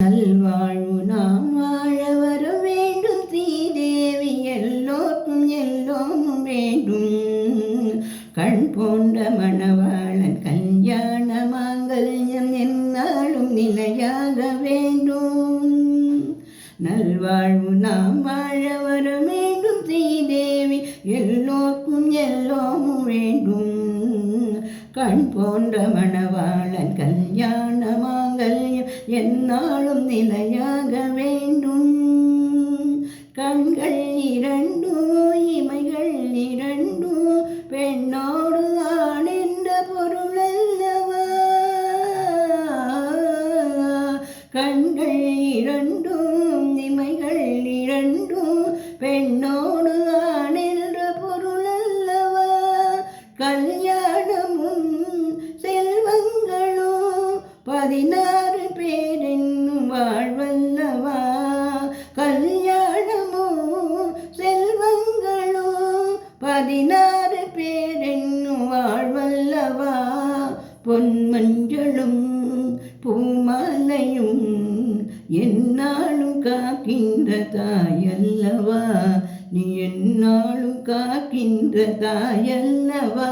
நல்வாழ்வு நாம் வாழ வர வேண்டும் ஸ்ரீதேவி எல்லோருக்கும் எல்லோரும் வேண்டும். கண் போன்ற மணவாளன் கல்யாண மாங்கல்யம் என்னாலும் நிலையாக வேண்டும். நல்வாழ்வு நாம் வாழ வர வேண்டும் ஸ்ரீதேவி எல்லோருக்கும் எல்லோரும் வேண்டும். கண் போன்ற மணவாளன் கல்யாண மாங்கல்யம் என்னாலும் நிலையாக வேண்டும். கண்கள் இரண்டும் இமைகள் இரண்டும் பெண்ணோடு ஆண் என்ற பொருள் அல்லவா. கண்கள் இரண்டும் இமைகள் இரண்டும் பெண்ணோடு ஆண் என்ற பொருள் அல்லவா. கல்யாணமும் செல்வங்களும் 16 பேரென்னும் வாழ்வல்லவா. கல்யாணமும் செல்வங்களும் 16 பேரென்னும் வாழ்வல்லவா. பொன்மஞ்சளும் பூமாலையும் என்னாலும் காக்கின்ற தாயல்லவா. நீ என்னாலும் காக்கின்ற தாயல்லவா.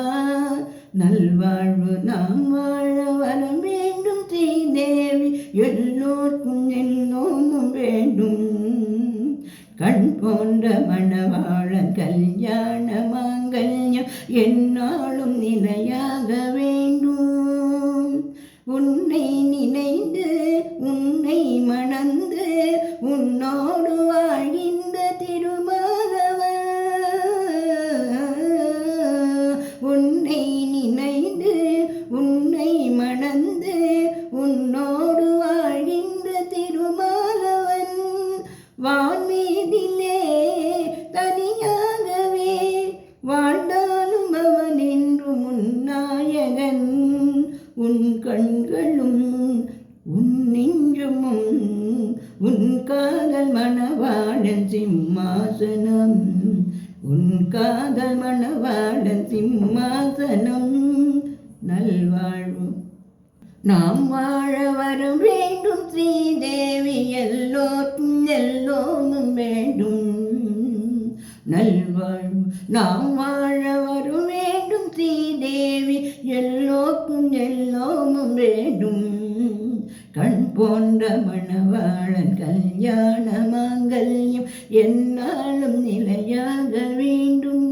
நல்வாழ்வு நாம் வாழ வர வேண்டும் ஸ்ரீதேவி எல்லோருக்கும் எல்லோரும் வேண்டும். கண் போன்ற மணவாளன் கல்யாண மாங்கல்யம் என்னாலும் நிலையாக வேண்டும். உன்னை நினைந்து உன்னை மணந்து உன்னோடு வாழ்கின்ற திருமாதவன். உன்னை நினைந்து உன்னை மணந்து உன்னோடு வாழ்கின்ற திருமாதவன். வான்மீதிலே தனியாகவே வாழ்ந்தாலும் அவன் என்றும் உன்னாயகன். உன் கண்களும் உன் நெஞ்சுமும் உன் காதல் மணவாளன் சிம்மாசனம். உன் காதல் மணவாளன் சிம்மாசனம். நல்வாழ்வு நாம் வாழ வர வேண்டும் ஸ்ரீதேவி எல்லோருக்கும் எல்லோரும் வேண்டும். நல்வாழ்வு நாம் வாழ வர வேண்டும் ஸ்ரீதேவி எல்லோருக்கும் எல்லோரும் வேண்டும். கண் போன்ற மணவாளன் கல்யாண மாங்கல்யம் என்னாலும் நிலையாக வேண்டும்.